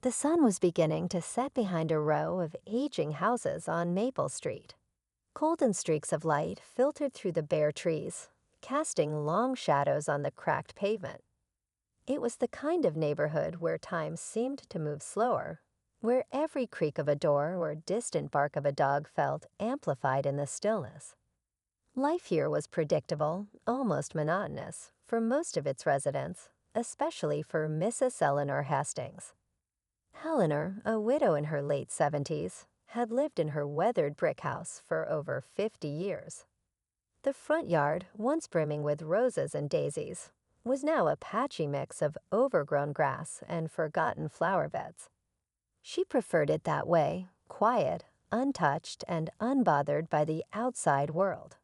The sun was beginning to set behind a row of aging houses on Maple Street. Golden streaks of light filtered through the bare trees, casting long shadows on the cracked pavement. It was the kind of neighborhood where time seemed to move slower, where every creak of a door or distant bark of a dog felt amplified in the stillness. Life here was predictable, almost monotonous, for most of its residents, especially for Mrs. Eleanor Hastings. Eleanor, a widow in her late 70s, had lived in her weathered brick house for over 50 years. The front yard, once brimming with roses and daisies, was now a patchy mix of overgrown grass and forgotten flower beds. She preferred it that way, quiet, untouched, and unbothered by the outside world.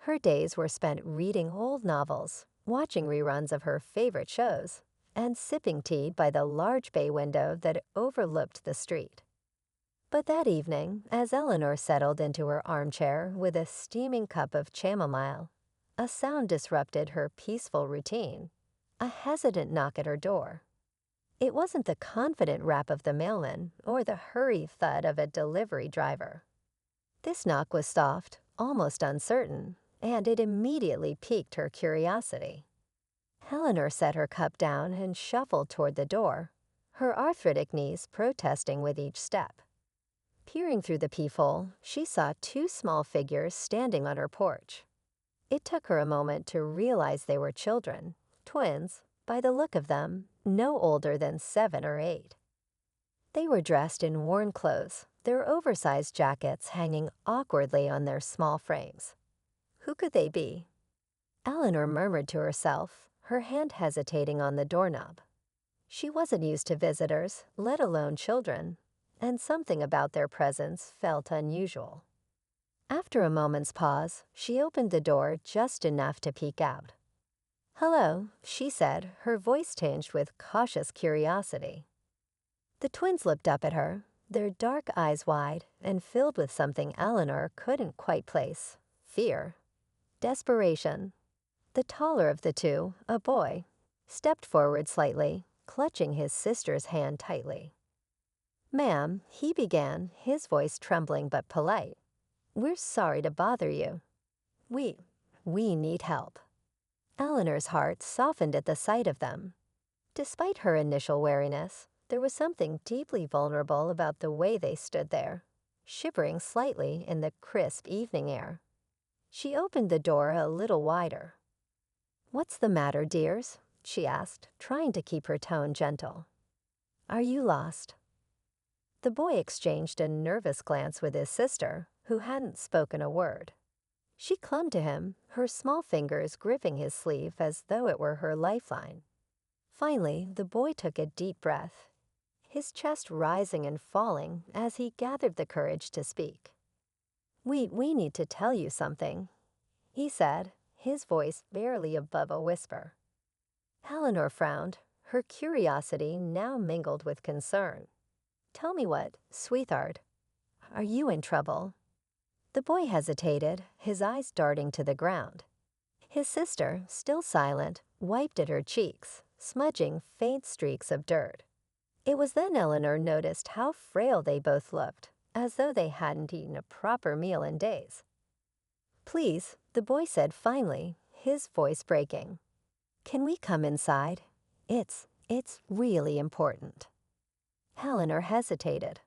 Her days were spent reading old novels, watching reruns of her favorite shows, and sipping tea by the large bay window that overlooked the street. But that evening, as Eleanor settled into her armchair with a steaming cup of chamomile, a sound disrupted her peaceful routine, a hesitant knock at her door. It wasn't the confident rap of the mailman or the hurried thud of a delivery driver. This knock was soft, almost uncertain, and it immediately piqued her curiosity. Eleanor set her cup down and shuffled toward the door, her arthritic knees protesting with each step. Peering through the peephole, she saw two small figures standing on her porch. It took her a moment to realize they were children, twins, by the look of them, no older than 7 or 8. They were dressed in worn clothes, their oversized jackets hanging awkwardly on their small frames. Who could they be? Eleanor murmured to herself, her hand hesitating on the doorknob. She wasn't used to visitors, let alone children, and something about their presence felt unusual. After a moment's pause, she opened the door just enough to peek out. "Hello," she said, her voice tinged with cautious curiosity. The twins looked up at her, their dark eyes wide and filled with something Eleanor couldn't quite place: fear, desperation. The taller of the two, a boy, stepped forward slightly, clutching his sister's hand tightly. "Ma'am," he began, his voice trembling but polite, "we're sorry to bother you. We need help." Eleanor's heart softened at the sight of them. Despite her initial wariness, there was something deeply vulnerable about the way they stood there, shivering slightly in the crisp evening air. She opened the door a little wider. "What's the matter, dears?" she asked, trying to keep her tone gentle. "Are you lost?" The boy exchanged a nervous glance with his sister, who hadn't spoken a word. She clung to him, her small fingers gripping his sleeve as though it were her lifeline. Finally, the boy took a deep breath, his chest rising and falling as he gathered the courage to speak. We need to tell you something," he said, his voice barely above a whisper. Eleanor frowned, her curiosity now mingled with concern. "Tell me what, sweetheart? Are you in trouble?" The boy hesitated, his eyes darting to the ground. His sister, still silent, wiped at her cheeks, smudging faint streaks of dirt. It was then Eleanor noticed how frail they both looked, as though they hadn't eaten a proper meal in days. "Please," the boy said finally, his voice breaking. "Can we come inside? It's really important." Eleanor hesitated.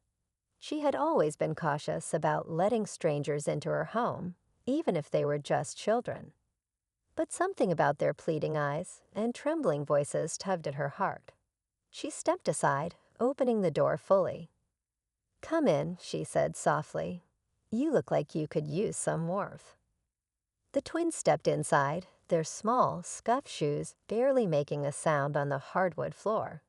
She had always been cautious about letting strangers into her home, even if they were just children. But something about their pleading eyes and trembling voices tugged at her heart. She stepped aside, opening the door fully. "Come in," she said softly. "You look like you could use some warmth." The twins stepped inside, their small, scuffed shoes barely making a sound on the hardwood floor.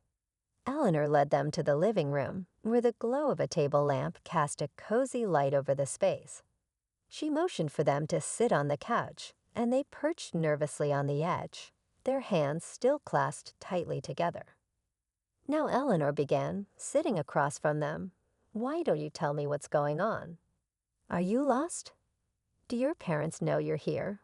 Eleanor led them to the living room, where the glow of a table lamp cast a cozy light over the space. She motioned for them to sit on the couch, and they perched nervously on the edge, their hands still clasped tightly together. Now Eleanor began, sitting across from them. "Why don't you tell me what's going on? Are you lost? Do your parents know you're here?"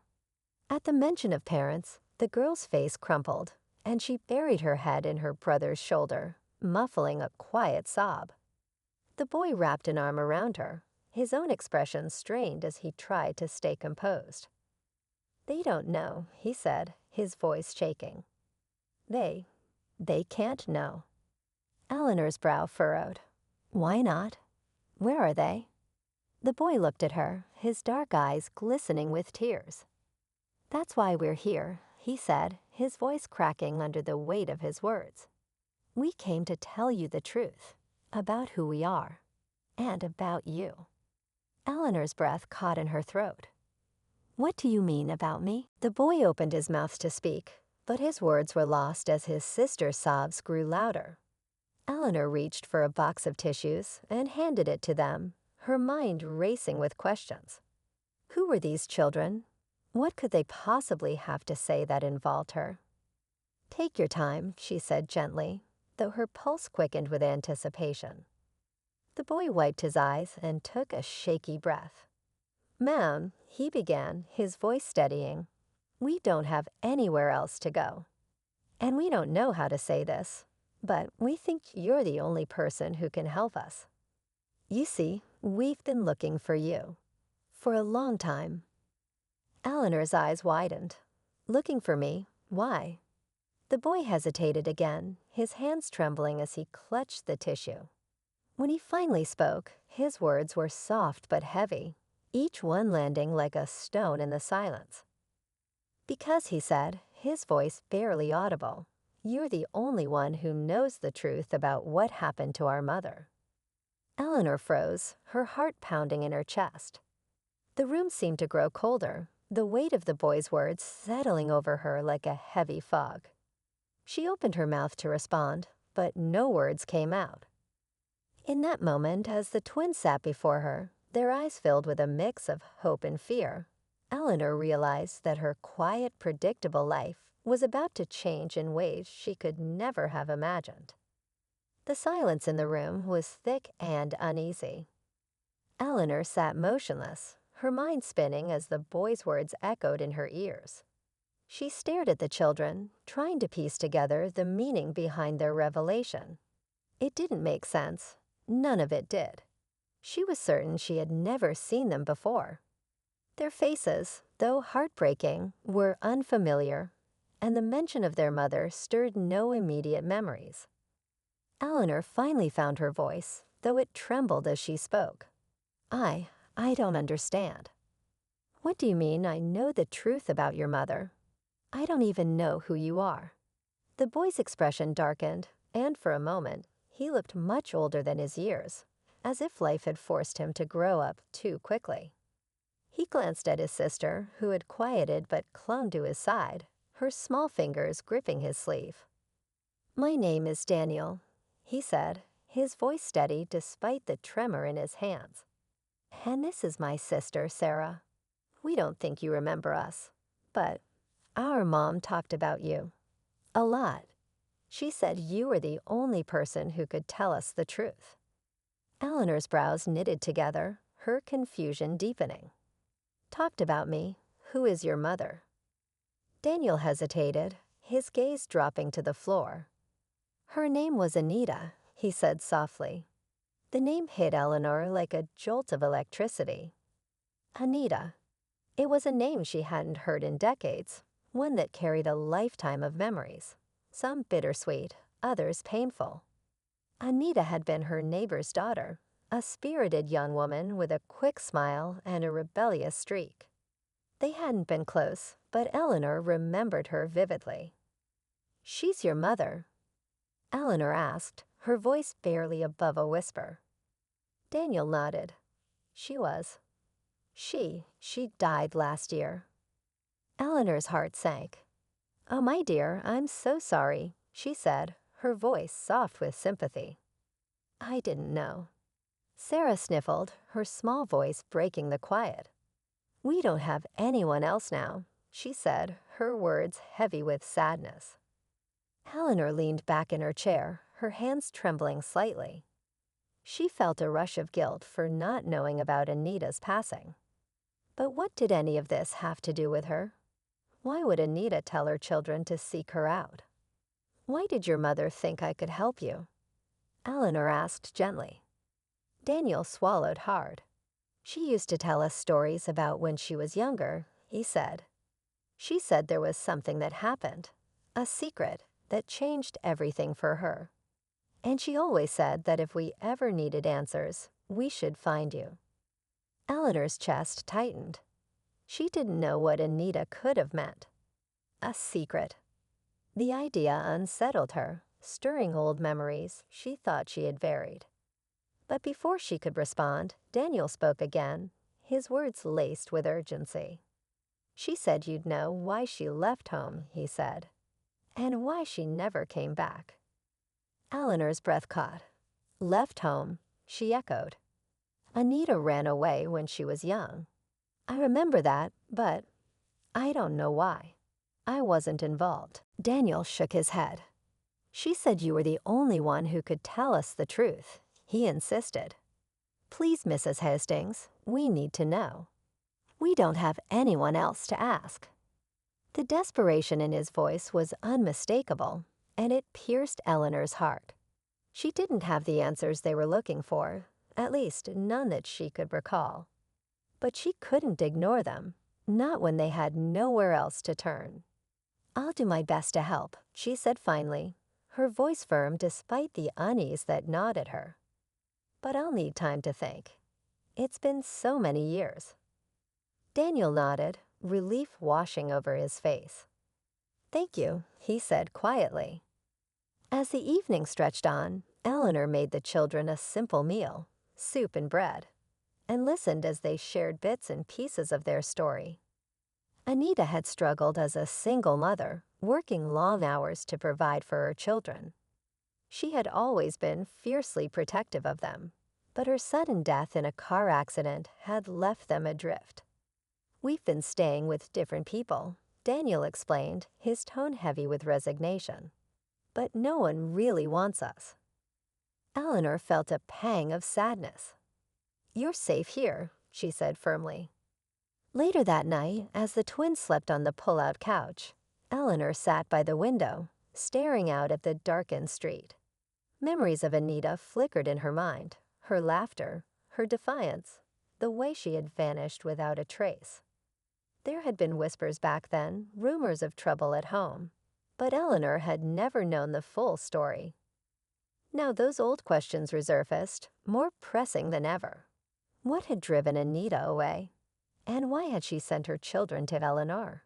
At the mention of parents, the girl's face crumpled, and she buried her head in her brother's shoulder, muffling a quiet sob. The boy wrapped an arm around her, his own expression strained as he tried to stay composed. "They don't know," he said, his voice shaking. They can't know." Eleanor's brow furrowed. "Why not? Where are they?" The boy looked at her, his dark eyes glistening with tears. "That's why we're here," he said, his voice cracking under the weight of his words. "We came to tell you the truth about who we are and about you." Eleanor's breath caught in her throat. "What do you mean about me?" The boy opened his mouth to speak, but his words were lost as his sister's sobs grew louder. Eleanor reached for a box of tissues and handed it to them, her mind racing with questions. Who were these children? What could they possibly have to say that involved her? "Take your time," she said gently, though her pulse quickened with anticipation. The boy wiped his eyes and took a shaky breath. "Ma'am," he began, his voice steadying, "we don't have anywhere else to go. And we don't know how to say this, but we think you're the only person who can help us. You see, we've been looking for you. For a long time." Eleanor's eyes widened. "Looking for me? Why?" The boy hesitated again, his hands trembling as he clutched the tissue. When he finally spoke, his words were soft but heavy, each one landing like a stone in the silence. "Because," he said, his voice barely audible, "you're the only one who knows the truth about what happened to our mother." Eleanor froze, her heart pounding in her chest. The room seemed to grow colder, the weight of the boy's words settling over her like a heavy fog. She opened her mouth to respond, but no words came out. In that moment, as the twins sat before her, their eyes filled with a mix of hope and fear, Eleanor realized that her quiet, predictable life was about to change in ways she could never have imagined. The silence in the room was thick and uneasy. Eleanor sat motionless, her mind spinning as the boy's words echoed in her ears. She stared at the children, trying to piece together the meaning behind their revelation. It didn't make sense. None of it did. She was certain she had never seen them before. Their faces, though heartbreaking, were unfamiliar, and the mention of their mother stirred no immediate memories. Eleanor finally found her voice, though it trembled as she spoke. I don't understand." "What do you mean I know the truth about your mother? I don't even know who you are." The boy's expression darkened, and for a moment, he looked much older than his years, as if life had forced him to grow up too quickly. He glanced at his sister, who had quieted but clung to his side, her small fingers gripping his sleeve. "My name is Daniel," he said, his voice steady despite the tremor in his hands. "And this is my sister, Sarah. We don't think you remember us, but our mom talked about you. A lot. She said you were the only person who could tell us the truth." Eleanor's brows knitted together, her confusion deepening. "Talked about me? Who is your mother?" Daniel hesitated, his gaze dropping to the floor. "Her name was Anita," he said softly. The name hit Eleanor like a jolt of electricity. Anita. It was a name she hadn't heard in decades, one that carried a lifetime of memories, some bittersweet, others painful. Anita had been her neighbor's daughter, a spirited young woman with a quick smile and a rebellious streak. They hadn't been close, but Eleanor remembered her vividly. "She's your mother?" Eleanor asked, her voice barely above a whisper. Daniel nodded. "She was. She died last year." Eleanor's heart sank. "Oh, my dear, I'm so sorry," she said, her voice soft with sympathy. "I didn't know." Sarah sniffled, her small voice breaking the quiet. "We don't have anyone else now," she said, her words heavy with sadness. Eleanor leaned back in her chair, her hands trembling slightly. She felt a rush of guilt for not knowing about Anita's passing. But what did any of this have to do with her? Why would Anita tell her children to seek her out? "Why did your mother think I could help you?" Eleanor asked gently. Daniel swallowed hard. She used to tell us stories about when she was younger, he said. She said there was something that happened, a secret that changed everything for her. And she always said that if we ever needed answers, we should find you. Eleanor's chest tightened. She didn't know what Anita could have meant. A secret. The idea unsettled her, stirring old memories she thought she had buried. But before she could respond, Daniel spoke again, his words laced with urgency. She said you'd know why she left home, he said, and why she never came back. Eleanor's breath caught. Left home, she echoed. Anita ran away when she was young. I remember that, but I don't know why. I wasn't involved. Daniel shook his head. She said you were the only one who could tell us the truth, he insisted. Please, Mrs. Hastings, we need to know. We don't have anyone else to ask. The desperation in his voice was unmistakable, and it pierced Eleanor's heart. She didn't have the answers they were looking for, at least none that she could recall. But she couldn't ignore them, not when they had nowhere else to turn. I'll do my best to help, she said finally, her voice firm despite the unease that gnawed at her. But I'll need time to think. It's been so many years. Daniel nodded, relief washing over his face. Thank you, he said quietly. As the evening stretched on, Eleanor made the children a simple meal, soup and bread, and listened as they shared bits and pieces of their story. Anita had struggled as a single mother, working long hours to provide for her children. She had always been fiercely protective of them, but her sudden death in a car accident had left them adrift. We've been staying with different people, Daniel explained, his tone heavy with resignation. But no one really wants us. Eleanor felt a pang of sadness. You're safe here, she said firmly. Later that night, as the twins slept on the pull-out couch, Eleanor sat by the window, staring out at the darkened street. Memories of Anita flickered in her mind, her laughter, her defiance, the way she had vanished without a trace. There had been whispers back then, rumors of trouble at home, but Eleanor had never known the full story. Now those old questions resurfaced, more pressing than ever. What had driven Anita away? And why had she sent her children to Eleanor?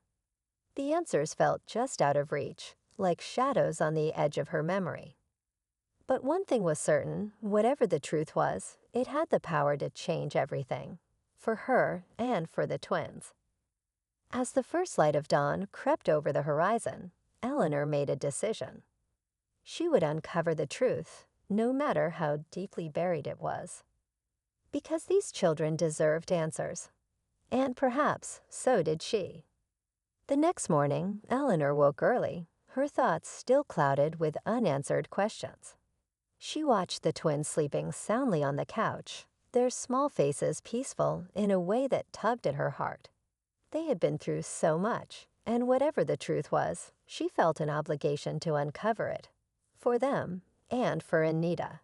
The answers felt just out of reach, like shadows on the edge of her memory. But one thing was certain, whatever the truth was, it had the power to change everything, for her and for the twins. As the first light of dawn crept over the horizon, Eleanor made a decision. She would uncover the truth, no matter how deeply buried it was. Because these children deserved answers. And perhaps so did she. The next morning, Eleanor woke early, her thoughts still clouded with unanswered questions. She watched the twins sleeping soundly on the couch, their small faces peaceful in a way that tugged at her heart. They had been through so much, and whatever the truth was, she felt an obligation to uncover it, for them and for Anita.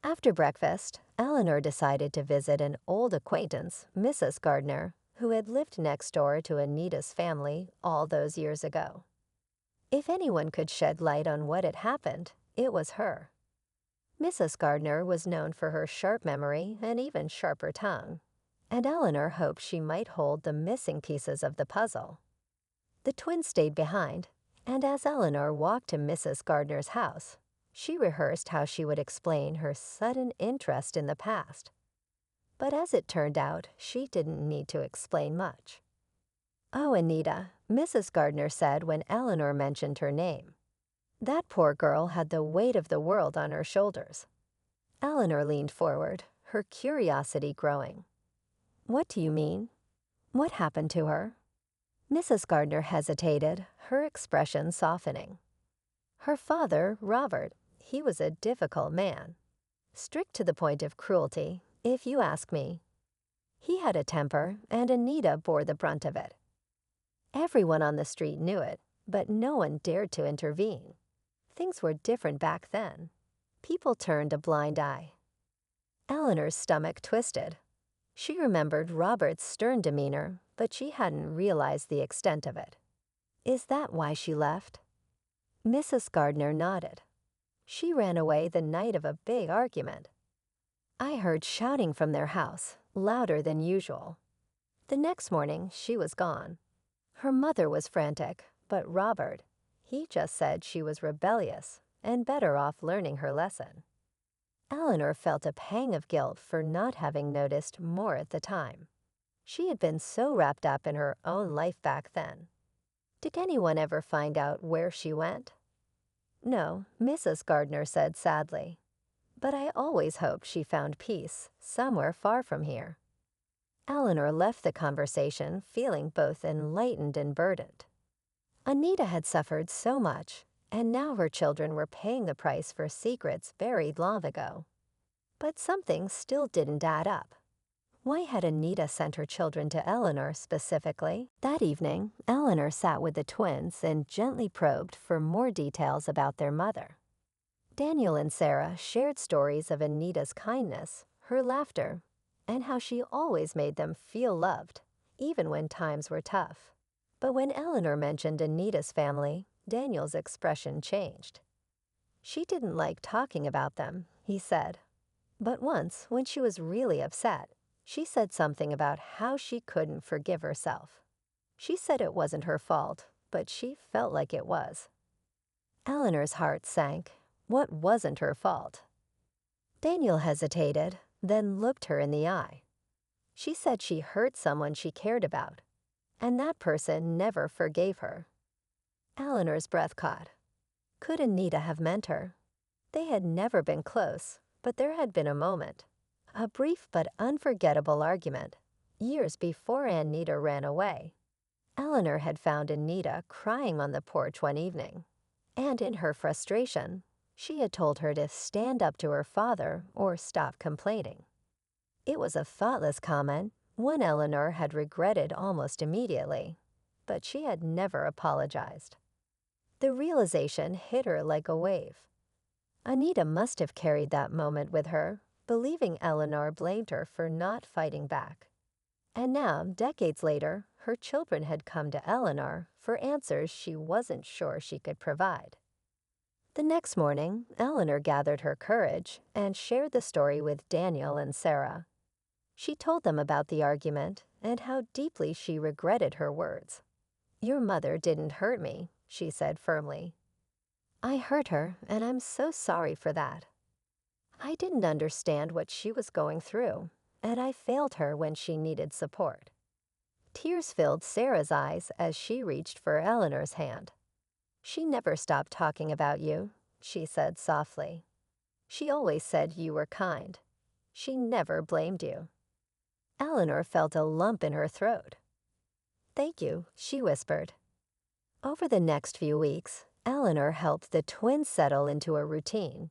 After breakfast, Eleanor decided to visit an old acquaintance, Mrs. Gardner, who had lived next door to Anita's family all those years ago. If anyone could shed light on what had happened, it was her. Mrs. Gardner was known for her sharp memory and even sharper tongue, and Eleanor hoped she might hold the missing pieces of the puzzle. The twins stayed behind, and as Eleanor walked to Mrs. Gardner's house, she rehearsed how she would explain her sudden interest in the past. But as it turned out, she didn't need to explain much. "Oh, Anita," Mrs. Gardner said when Eleanor mentioned her name. That poor girl had the weight of the world on her shoulders. Eleanor leaned forward, her curiosity growing. "What do you mean? What happened to her?" Mrs. Gardner hesitated, her expression softening. Her father, Robert, he was a difficult man. Strict to the point of cruelty, if you ask me. He had a temper, and Anita bore the brunt of it. Everyone on the street knew it, but no one dared to intervene. Things were different back then. People turned a blind eye. Eleanor's stomach twisted. She remembered Robert's stern demeanor, but she hadn't realized the extent of it. Is that why she left? Mrs. Gardner nodded. She ran away the night of a big argument. I heard shouting from their house, louder than usual. The next morning, she was gone. Her mother was frantic, but Robert, he just said she was rebellious and better off learning her lesson. Eleanor felt a pang of guilt for not having noticed more at the time. She had been so wrapped up in her own life back then. Did anyone ever find out where she went? No, Mrs. Gardner said sadly. But I always hoped she found peace somewhere far from here. Eleanor left the conversation feeling both enlightened and burdened. Anita had suffered so much, and now her children were paying the price for secrets buried long ago. But something still didn't add up. Why had Anita sent her children to Eleanor specifically? That evening, Eleanor sat with the twins and gently probed for more details about their mother. Daniel and Sarah shared stories of Anita's kindness, her laughter, and how she always made them feel loved, even when times were tough. But when Eleanor mentioned Anita's family, Daniel's expression changed. She didn't like talking about them, he said. But once, when she was really upset, she said something about how she couldn't forgive herself. She said it wasn't her fault, but she felt like it was. Eleanor's heart sank. What wasn't her fault? Daniel hesitated, then looked her in the eye. She said she hurt someone she cared about, and that person never forgave her. Eleanor's breath caught. Could Anita have meant her? They had never been close, but there had been a moment. A brief but unforgettable argument, years before Anita ran away. Eleanor had found Anita crying on the porch one evening, and in her frustration, she had told her to stand up to her father or stop complaining. It was a thoughtless comment, one Eleanor had regretted almost immediately, but she had never apologized. The realization hit her like a wave. Anita must have carried that moment with her, believing Eleanor blamed her for not fighting back. And now, decades later, her children had come to Eleanor for answers she wasn't sure she could provide. The next morning, Eleanor gathered her courage and shared the story with Daniel and Sarah. She told them about the argument and how deeply she regretted her words. "Your mother didn't hurt me," she said firmly. "I hurt her, and I'm so sorry for that. I didn't understand what she was going through, and I failed her when she needed support." Tears filled Sarah's eyes as she reached for Eleanor's hand. "She never stopped talking about you," she said softly. "She always said you were kind. She never blamed you." Eleanor felt a lump in her throat. "Thank you," she whispered. Over the next few weeks, Eleanor helped the twins settle into a routine.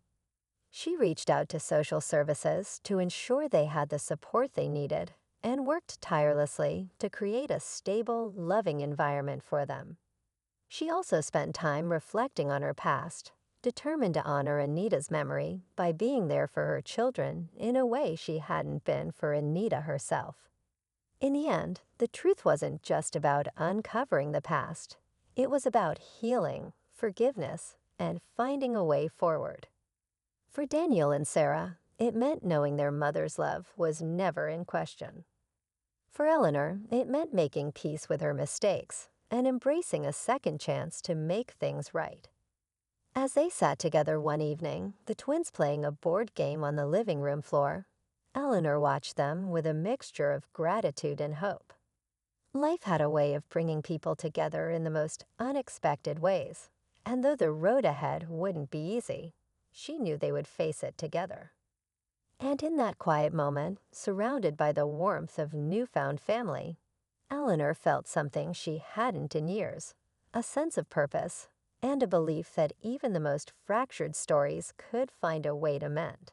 She reached out to social services to ensure they had the support they needed and worked tirelessly to create a stable, loving environment for them. She also spent time reflecting on her past, determined to honor Anita's memory by being there for her children in a way she hadn't been for Anita herself. In the end, the truth wasn't just about uncovering the past. It was about healing, forgiveness, and finding a way forward. For Daniel and Sarah, it meant knowing their mother's love was never in question. For Eleanor, it meant making peace with her mistakes and embracing a second chance to make things right. As they sat together one evening, the twins playing a board game on the living room floor, Eleanor watched them with a mixture of gratitude and hope. Life had a way of bringing people together in the most unexpected ways, and though the road ahead wouldn't be easy, she knew they would face it together. And in that quiet moment, surrounded by the warmth of newfound family, Eleanor felt something she hadn't in years, a sense of purpose, and a belief that even the most fractured stories could find a way to mend.